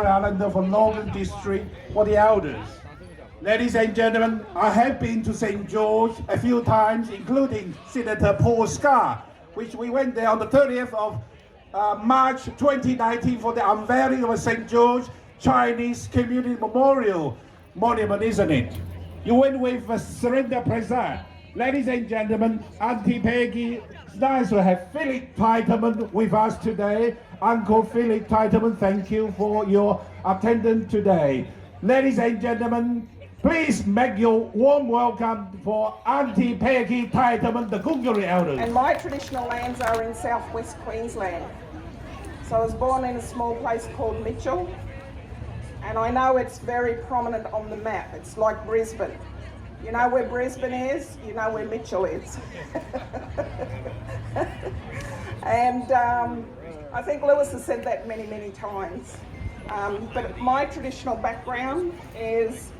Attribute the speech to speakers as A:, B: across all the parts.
A: Treasury Islander from Northern District for the elders. Ladies and gentlemen, I have been to St. George a few times, including Senator Paul Scar, which we went there on the 30th of March 2019 for the unveiling of a St. George Chinese Community Memorial Monument, isn't it? You went with Surrender Prasad. Ladies and gentlemen, Auntie Peggy, it's nice to have Philip Titeman with us today. Uncle Philip Titeman, thank you for your attendance today. Ladies and gentlemen, please make your warm welcome for Auntie Peggy Titeman, the Gungari elders.
B: And my traditional lands are in southwest Queensland. So I was born in a small place called Mitchell, and I know it's very prominent on the map. It's like Brisbane. You know where Brisbane is, you know where Mitchell is. And I think Lewis has said that many, many times. But my traditional background is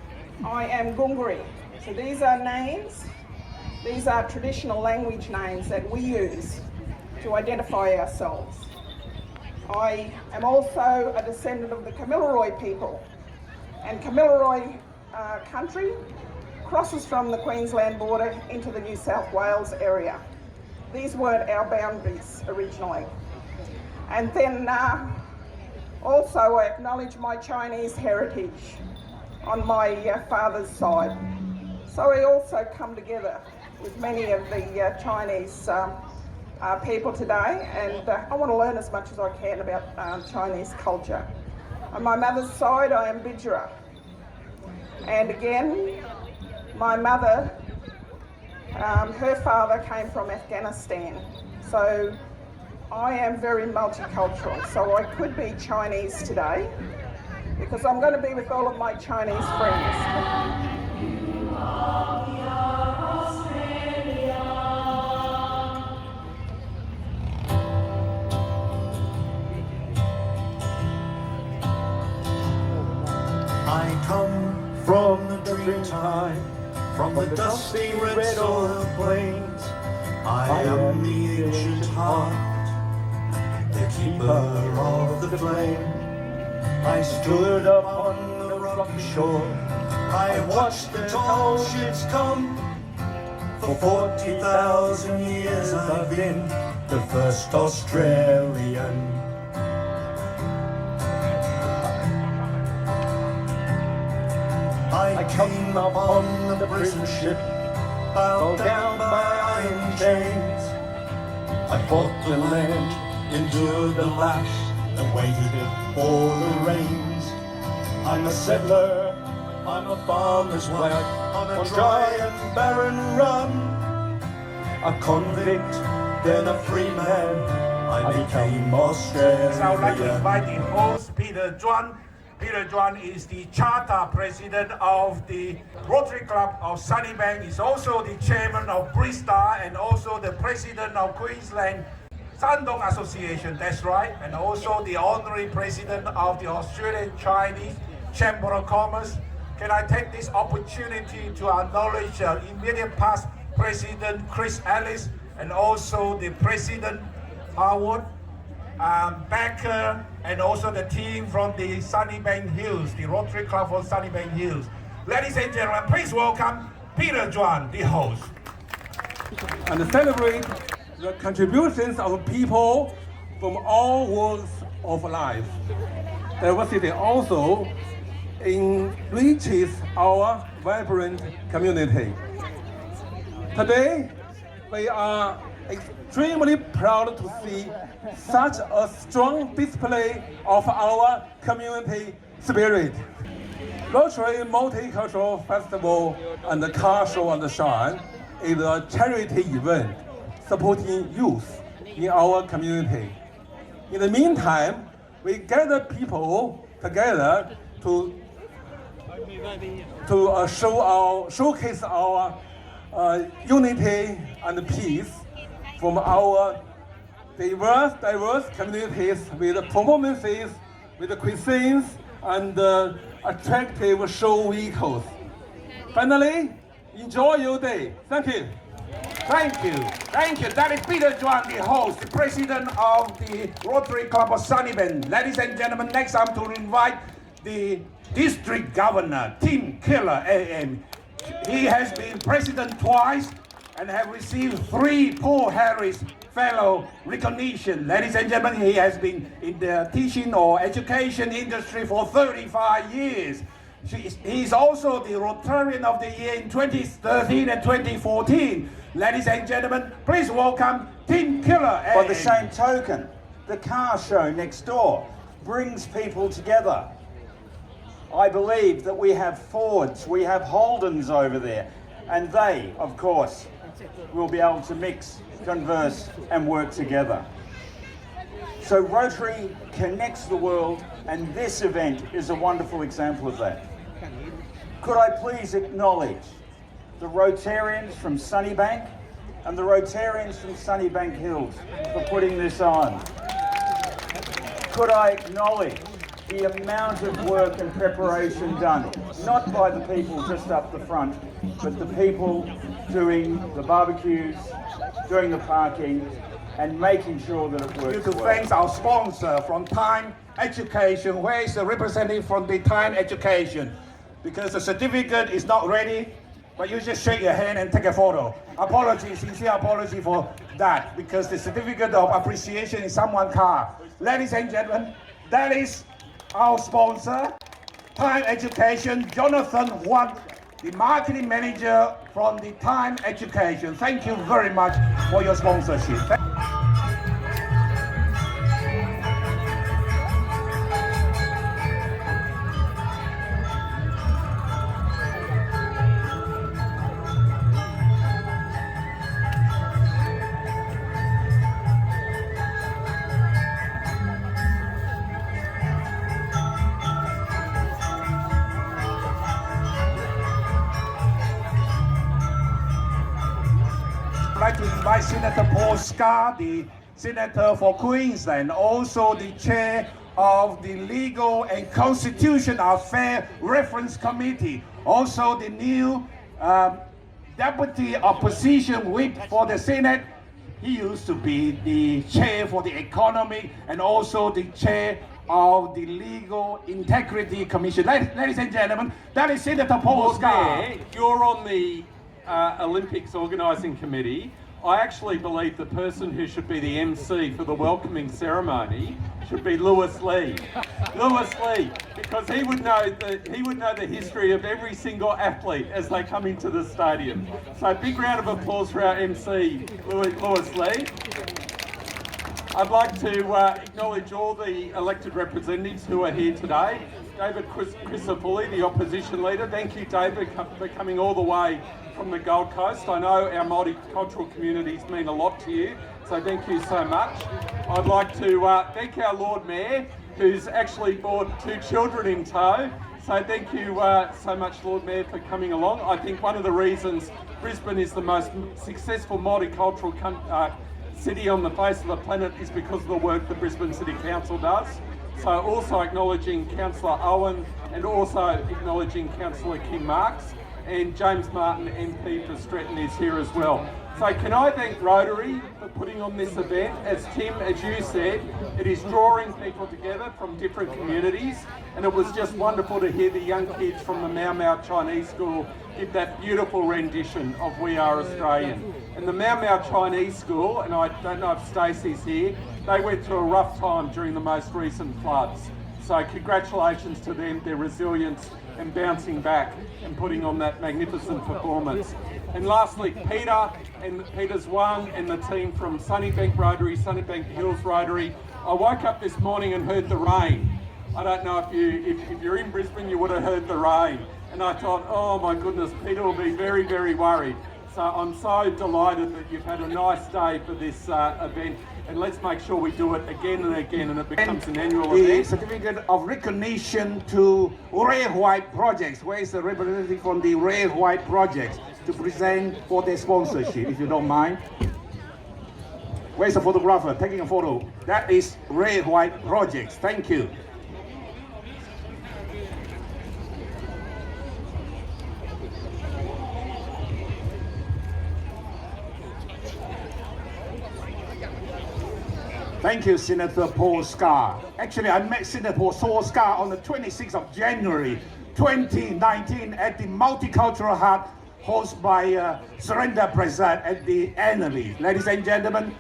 B: I am Gungari. So these are names, these are traditional language names that we use to identify ourselves. I am also a descendant of the Kamilaroi people, and Kamilaroi country crosses from the Queensland border into the New South Wales area. These weren't our boundaries originally. And then also I acknowledge my Chinese heritage on my father's side. So we also come together with many of the Chinese people today, and I want to learn as much as I can about Chinese culture. On my mother's side, I am Bidjara. And again, my mother, her father came from Afghanistan. So I am very multicultural. So I could be Chinese today because I'm going to be with all of my Chinese friends.
C: I come from the dreamtime, from the dusty red soil plains. I am the ancient heart, the keeper of the flame. I stood up on the rocky shore, I watched the tall ships come. For 40,000 years I've been the first Australian. I came up on the prison ship, bound down by iron chains. I fought the land, endured the lash, and waited for the rains. I'm a settler, I'm a farmer's wife, on a dry and barren run. A convict, then a free man, I became Australian.
A: So I would like to invite the host, Peter Zhuan. Peter Zhuan is the charter president of the Rotary Club of Sunnybank. He's also the chairman of Bristol and also the president of Queensland Shandong Association, that's right, and also the honorary president of the Australian Chinese Chamber of Commerce. Can I take this opportunity to acknowledge immediate past President Chris Ellis and also the President Howard Becker, and also the team from the Sunnybank Hills, the Rotary Club for Sunnybank Hills. Ladies and gentlemen, please welcome Peter Zhuan, the host.
D: And celebrate the contributions of people from all walks of life. Diversity also enriches our vibrant community. Today, we are extremely proud to see such a strong display of our community spirit. Rotary Multicultural Festival and the Car Show and Shine is a charity event supporting youth in our community. In the meantime, we gather people together to showcase our unity and peace from our diverse communities with performances, with cuisines, and attractive show vehicles. Finally, enjoy your day. Thank you.
A: Thank you. Thank you. That is Peter Juan, the host, the president of the Rotary Club of Sunnybank. Ladies and gentlemen, next I'm to invite the district governor, Tim Keller, AM. He has been president twice and have received 3 Paul Harris Fellow recognition. Ladies and gentlemen, he has been in the teaching or education industry for 35 years. He's also the Rotarian of the Year in 2013 and 2014. Ladies and gentlemen, please welcome Tim Keller.
E: By the same token, the car show next door brings people together. I believe that we have Fords, we have Holdens over there, and they, of course, will be able to mix, converse, and work together. So Rotary connects the world, and this event is a wonderful example of that. Could I please acknowledge the Rotarians from Sunnybank and the Rotarians from Sunnybank Hills for putting this on. Could I acknowledge the amount of work and preparation done, not by the people just up the front, but the people doing the barbecues, doing the parking, and making sure that it works well.
A: Thanks our sponsor from Time Education. Where is the representative from the Time Education? Because the certificate is not ready, but you just shake your hand and take a photo. Apology, sincere apology for that, because the certificate of appreciation is someone's car. Ladies and gentlemen, that is our sponsor, Time Education, Jonathan Huang, the marketing manager from the Time Education. Thank you very much for your sponsorship. I'd like to invite Senator Paul Scar, the Senator for Queensland, also the chair of the Legal and Constitutional Affairs Reference Committee, also the new Deputy Opposition Whip for the Senate. He used to be the chair for the Economic and also the chair of the Legal Integrity Commission. Ladies and gentlemen, that is Senator Paul Scar.
F: You're on the Olympics organising committee. I actually believe the person who should be the MC for the welcoming ceremony should be Lewis Lee. Lewis Lee, because he would know the history of every single athlete as they come into the stadium. So big round of applause for our MC, Lewis Lee. I'd like to acknowledge all the elected representatives who are here today. David Crisafulli, the opposition leader. Thank you, David, for coming all the way from the Gold Coast. I know our multicultural communities mean a lot to you, so thank you so much. I'd like to thank our Lord Mayor, who's actually brought 2 children in tow. So thank you so much, Lord Mayor, for coming along. I think one of the reasons Brisbane is the most successful multicultural city on the face of the planet is because of the work the Brisbane City Council does. So also acknowledging Councillor Owen and also acknowledging Councillor Kim Marks, and James Martin MP for Stretton is here as well. So can I thank Rotary for putting on this event. As Tim, as you said, it is drawing people together from different communities, and it was just wonderful to hear the young kids from the Mau Mau Chinese School give that beautiful rendition of We Are Australian. And the Mau Mau Chinese School, and I don't know if Stacey's here, they went through a rough time during the most recent floods. So congratulations to them, their resilience and bouncing back and putting on that magnificent performance. And lastly, Peter Zhuang and the team from Sunnybank Rotary, Sunnybank Hills Rotary. I woke up this morning and heard the rain. I don't know if you're in Brisbane, you would have heard the rain. And I thought, oh my goodness, Peter will be very, very worried. So I'm so delighted that you've had a nice day for this event. And let's make sure we do it again and again, and it becomes an annual event.
A: The certificate of recognition to Red White Projects. Where is the representative from the Red White Projects to present for their sponsorship, if you don't mind? Where's the photographer taking a photo? That is Red White Projects. Thank you. Thank you, Senator Paul Scar. Actually, I met Senator Paul Scar on the 26th of January 2019 at the Multicultural Hut hosted by Surrender Prasad at the Annery. Ladies and gentlemen,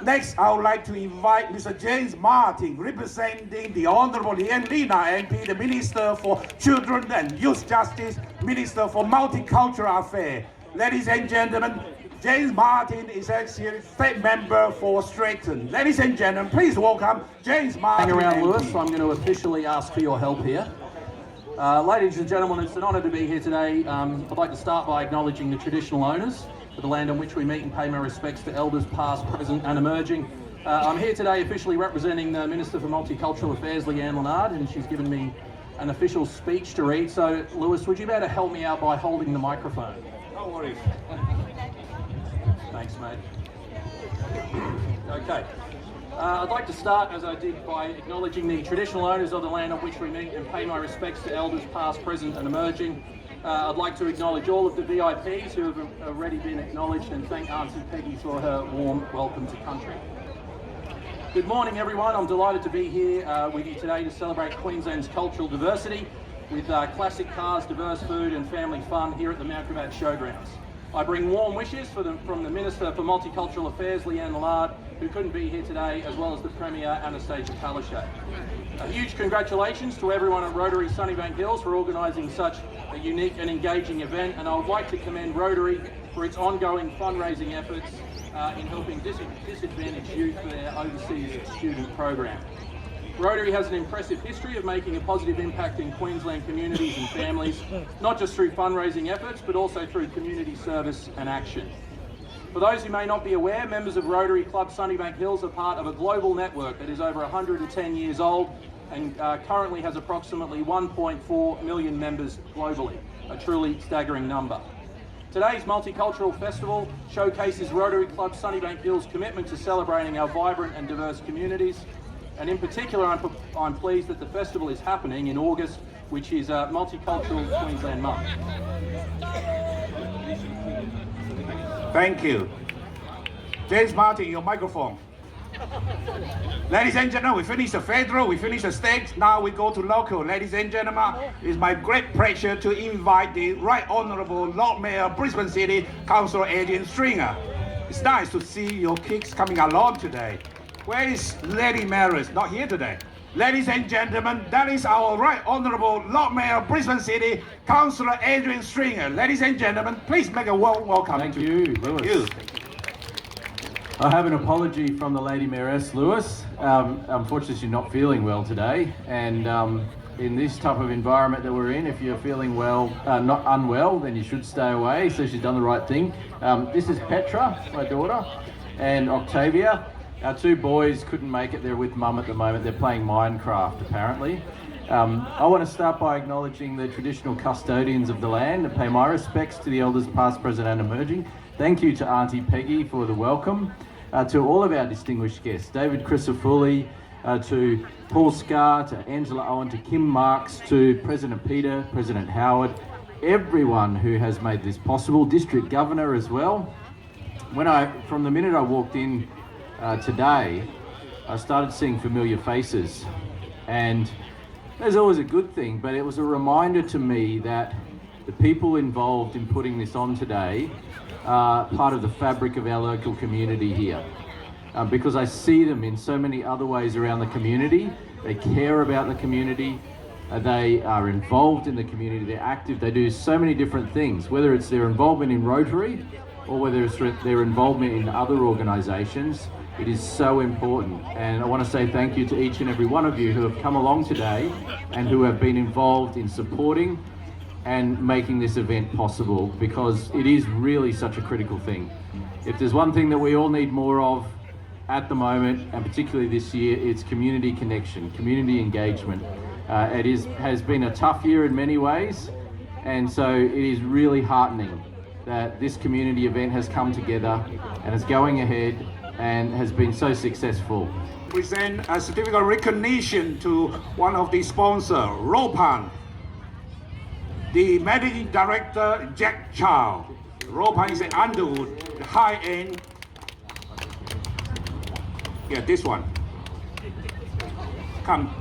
A: next I would like to invite Mr. James Martin, representing the Honorable Lian Lina MP, the Minister for Children and Youth Justice, Minister for Multicultural Affairs. Ladies and gentlemen, James Martin is actually State Member for Stratton. Ladies and gentlemen, please welcome James Martin.
G: Hang around,
A: MP.
G: Lewis. I'm going to officially ask for your help here. Ladies and gentlemen, it's an honour to be here today. I'd like to start by acknowledging the traditional owners of the land on which we meet and pay my respects to elders past, present and emerging. I'm here today officially representing the Minister for Multicultural Affairs, Leanne Leonard, and she's given me an official speech to read. So, Lewis, would you be able to help me out by holding the microphone?
A: No worries.
G: Thanks, mate. Okay. I'd like to start, as I did, by acknowledging the traditional owners of the land on which we meet and pay my respects to elders past, present and emerging. I'd like to acknowledge all of the VIPs who have already been acknowledged and thank Auntie Peggy for her warm welcome to country. Good morning, everyone. I'm delighted to be here with you today to celebrate Queensland's cultural diversity with classic cars, diverse food and family fun here at the Mount Gravatt Showgrounds. I bring warm wishes from the Minister for Multicultural Affairs, Leanne Leonard, who couldn't be here today, as well as the Premier, Anastasia Palaszczuk. A huge congratulations to everyone at Rotary Sunnybank Hills for organising such a unique and engaging event, and I would like to commend Rotary for its ongoing fundraising efforts in helping disadvantaged youth for their overseas student program. Rotary has an impressive history of making a positive impact in Queensland communities and families, not just through fundraising efforts, but also through community service and action. For those who may not be aware, members of Rotary Club Sunnybank Hills are part of a global network that is over 110 years old and currently has approximately 1.4 million members globally, a truly staggering number. Today's Multicultural Festival showcases Rotary Club Sunnybank Hills' commitment to celebrating our vibrant and diverse communities. And in particular, I'm pleased that the festival is happening in August, which is Multicultural Queensland Month.
A: Thank you. James Martin, your microphone. Ladies and gentlemen, we finished the federal, we finished the state, now we go to local. Ladies and gentlemen, it's my great pleasure to invite the Right Honourable Lord Mayor of Brisbane City, Councillor Adrian Stringer. It's nice to see your kids coming along today. Where is Lady Maris? Not here today. Ladies and gentlemen, that is our Right Honourable Lord Mayor of Brisbane City, Councillor Adrian Stringer. Ladies and gentlemen, please make a warm welcome.
H: Thank you, Lewis. I have an apology from the Lady Mayoress, Lewis. Unfortunately, she's not feeling well today, and in this type of environment that we're in, if you're feeling well, not unwell, then you should stay away. So she's done the right thing. This is Petra, my daughter, and Octavia. Our two boys couldn't make it. They're with Mum at the moment. They're playing Minecraft, apparently. I want to start by acknowledging the traditional custodians of the land and pay my respects to the elders past, present and emerging. Thank you to Auntie Peggy for the welcome. To all of our distinguished guests, David Crisafulli, to Paul Scar, to Angela Owen, to Kim Marks, to President Peter, President Howard, everyone who has made this possible, District Governor as well. From the minute I walked in today, I started seeing familiar faces, and there's always a good thing, but it was a reminder to me that the people involved in putting this on today are part of the fabric of our local community here, because I see them in so many other ways around the community. They care about the community, they are involved in the community, they're active, they do so many different things, whether it's their involvement in Rotary or whether it's their involvement in other organisations. It is so important, and I want to say thank you to each and every one of you who have come along today and who have been involved in supporting and making this event possible, because it is really such a critical thing. If there's one thing that we all need more of at the moment, and particularly this year, it's community connection, community engagement. It has been a tough year in many ways, and so it is really heartening that this community event has come together and is going ahead and has been so successful.
A: Present a certificate of recognition to one of the sponsors, Ropan. The Managing Director, Jack Chow. Ropan is an Underwood, high-end. Yeah, this one. Come.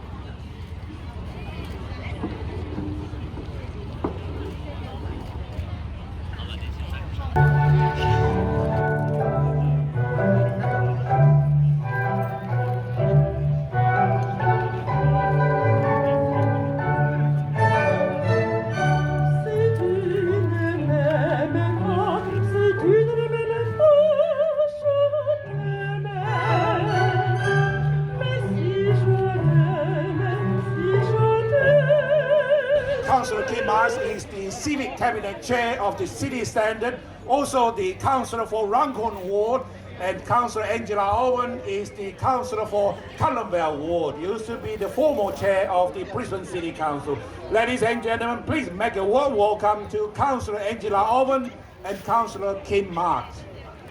A: Councillor Kim Mars is the Civic Cabinet Chair of the City Standard, also the Councillor for Runcorn Ward, and Councillor Angela Owen is the Councillor for Columbell Ward, used to be the former Chair of the Brisbane City Council. Ladies and gentlemen, please make a warm welcome to Councillor Angela Owen and Councillor Kim Mars.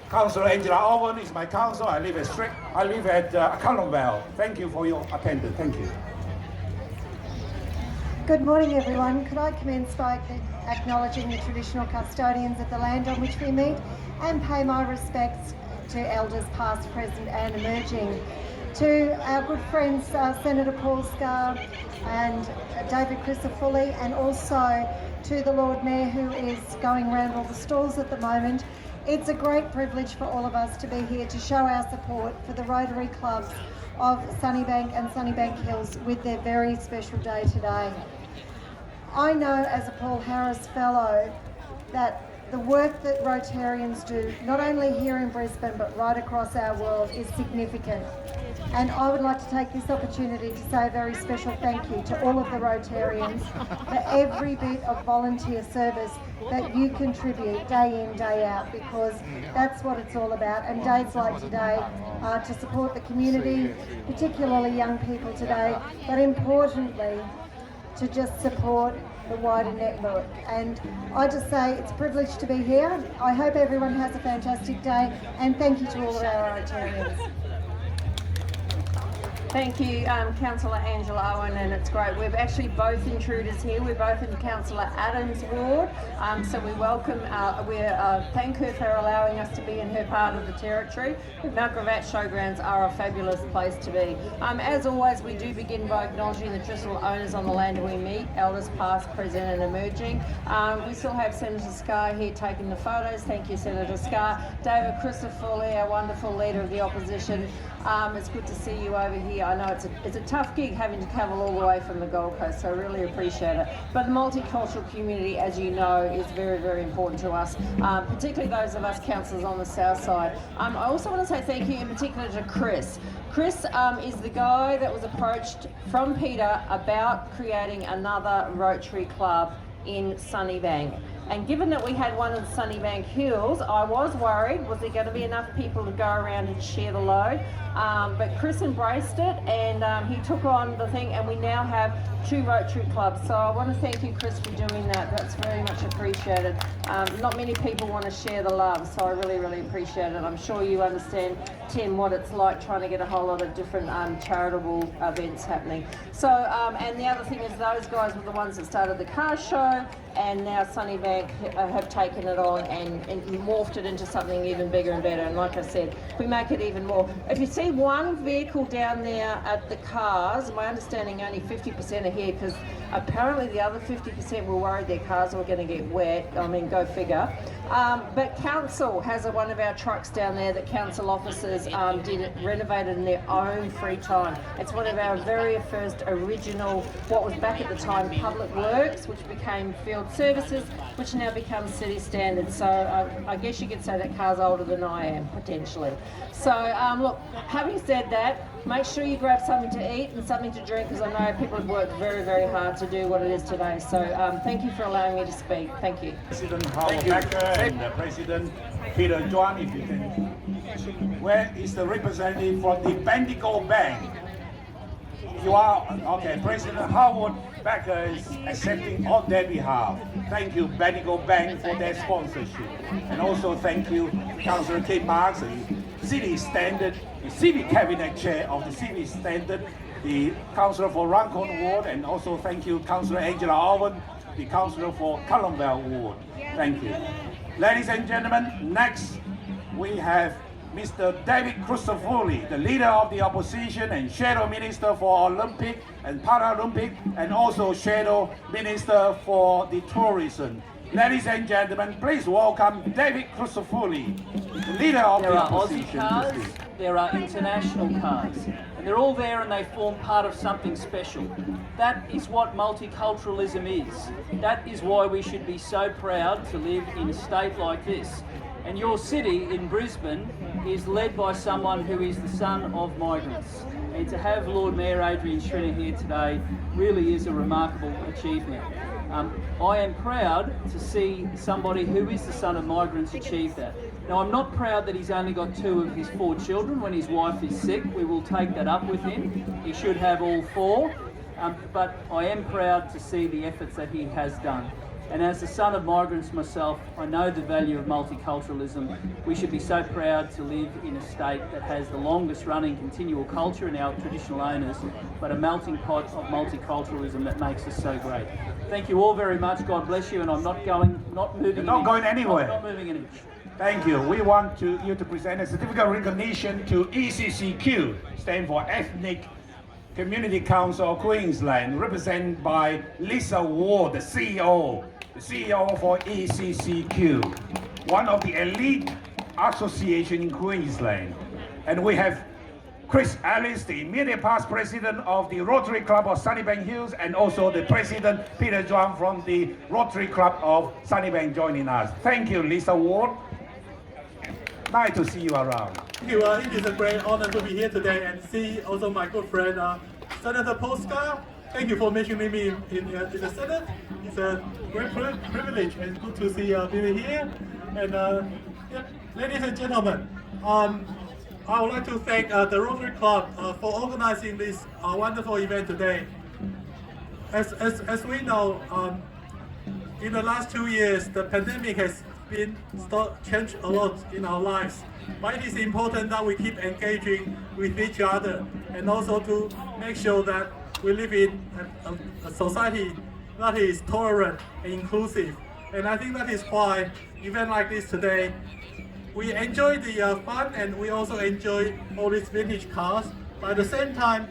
A: Councillor Angela Owen is my councillor. I live at Columbell. Thank you for your attendance. Thank you.
I: Good morning, everyone. Could I commence by acknowledging the traditional custodians of the land on which we meet and pay my respects to elders past, present and emerging. To our good friends Senator Paul Scar and David Crisafulli, and also to the Lord Mayor who is going around all the stalls at the moment. It's a great privilege for all of us to be here to show our support for the Rotary clubs of Sunnybank and Sunnybank Hills with their very special day today. I know as a Paul Harris Fellow that the work that Rotarians do, not only here in Brisbane but right across our world, is significant. And I would like to take this opportunity to say a very special thank you to all of the Rotarians for every bit of volunteer service that you contribute day in, day out, because that's what it's all about. And days like today are to support the community, particularly young people today, but importantly, to just support the wider network. And I just say it's a privilege to be here. I hope everyone has a fantastic day, and thank you to all of our Rotarians.
J: Thank you, Councillor Angela Owen, and it's great. We're actually both intruders here. We're both in Councillor Adams' ward, so we welcome, thank her for allowing us to be in her part of the territory. Mount Gravatt Showgrounds are a fabulous place to be. As always, we do begin by acknowledging the traditional owners on the land we meet, elders past, present and emerging. We still have Senator Scar here taking the photos. Thank you, Senator Scar. David Crisafulli, our wonderful leader of the opposition. It's good to see you over here. I know it's a tough gig having to travel all the way from the Gold Coast, so I really appreciate it. But the multicultural community, as you know, is very, very important to us, particularly those of us councillors on the south side. I also want to say thank you in particular to Chris. Chris is the guy that was approached from Peter about creating another Rotary club in Sunnybank. And given that we had one in Sunnybank Hills, I was worried, was there going to be enough people to go around and share the load? But Chris embraced it, and he took on the thing, and we now have 2 Rotary clubs. So I want to thank you, Chris, for doing that. That's very much appreciated. Not many people want to share the love, so I really, really appreciate it. I'm sure you understand, Tim, what it's like trying to get a whole lot of different charitable events happening. So, and the other thing is those guys were the ones that started the car show, and now Sunnybank have taken it on and morphed it into something even bigger and better. And like I said, we make it even more. If you see one vehicle down there at the cars, my understanding only 50% are here, because apparently the other 50% were worried their cars were going to get wet. I mean, go figure. But council has one of our trucks down there that council officers renovated in their own free time. It's one of our very first original, what was back at the time Public Works, which became Field Services, which now becomes City Standard. So I guess you could say that car's older than I am, potentially. So look, having said that, make sure you grab something to eat and something to drink, because I know people have worked very, very hard to do what it is today. So thank you for allowing me to speak. Thank you.
A: President Howard Becker and President Peter Juan, if you can. Where is the representative from the Bendigo Bank? You are, okay, President Howard Becker is accepting on their behalf. Thank you, Bendigo Bank, for their sponsorship. And also thank you, Councillor Kim Mars, the City Standard, the Civic Cabinet Chair of the City Standard, the Councillor for Runcorn Ward, and also thank you, Councillor Angela Owen, the Councillor for Columbell Ward. Thank you. Ladies and gentlemen, next we have Mr. David Crisafulli, the leader of the opposition and Shadow Minister for Olympic and Paralympic, and also Shadow Minister for the Tourism. Ladies and gentlemen, please welcome David Crisafulli, the leader of the opposition.
G: There are Aussie cars, there are international cars, and they're all there and they form part of something special. That is what multiculturalism is. That is why we should be so proud to live in a state like this. And your city in Brisbane is led by someone who is the son of migrants. And to have Lord Mayor Adrian Schrinner here today really is a remarkable achievement. I am proud to see somebody who is the son of migrants achieve that. Now, I'm not proud that he's only got 2 of his 4 children when his wife is sick. We will take that up with him. He should have all 4. But I am proud to see the efforts that he has done. And as the son of migrants myself, I know the value of multiculturalism. We should be so proud to live in a state that has the longest running continual culture in our traditional owners, but a melting pot of multiculturalism that makes us so great. Thank you all very much. God bless you. And I'm not moving.
A: Not going anywhere.
G: Not moving an inch.
A: Thank you. We want you to present a certificate of recognition to ECCQ, standing for Ethnic Community Council of Queensland, represented by Lisa Ward, the CEO for ECCQ, one of the elite association in Queensland. And we have Chris Ellis, the immediate past president of the Rotary Club of Sunnybank Hills, and also the president, Peter Juan, from the Rotary Club of Sunnybank, joining us. Thank you, Lisa Ward. Nice to see you around.
K: Thank you. It is a great honor to be here today and see also my good friend, Senator Postcar. Thank you for mentioning me in the Senate. It's a great privilege and good to see people here. And ladies and gentlemen, I would like to thank the Rotary Club for organizing this wonderful event today. As we know, in the last 2 years, the pandemic has changed a lot in our lives. But it is important that we keep engaging with each other and also to make sure that we live in a society that is tolerant and inclusive. And I think that is why event like this today, we enjoy the fun and we also enjoy all these vintage cars. But at the same time,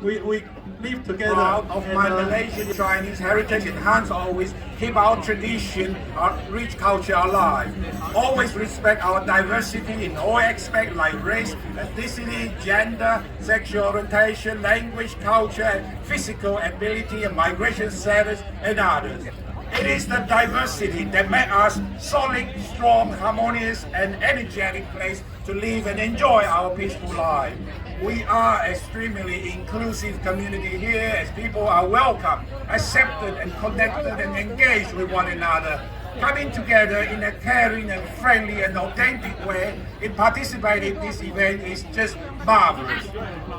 K: we live together.
A: Proud of my Malaysian Chinese heritage, enhance always, keep our tradition, our rich culture alive. Always respect our diversity in all aspects like race, ethnicity, gender, sexual orientation, language, culture, physical ability, and migration status, and others. It is the diversity that makes us solid, strong, harmonious, and energetic place to live and enjoy our peaceful life. We are extremely inclusive community here, as people are welcome, accepted and connected and engaged with one another, coming together in a caring and friendly and authentic way in participating in this event is just marvelous.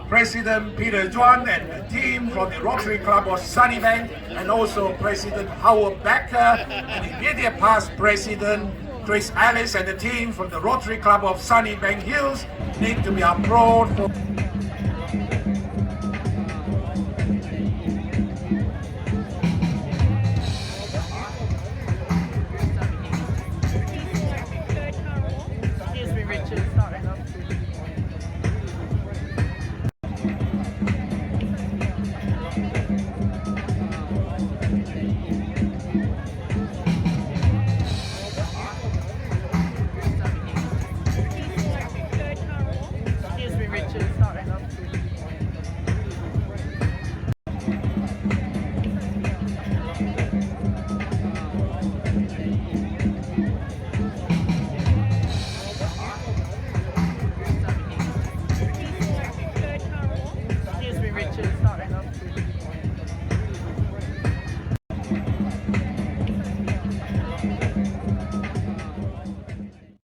A: President Peter Juan and the team from the Rotary Club of Sunnybank, and also President Howard Becker and immediate past President Chris Ellis and the team from the Rotary Club of Sunnybank Hills need to be applauded for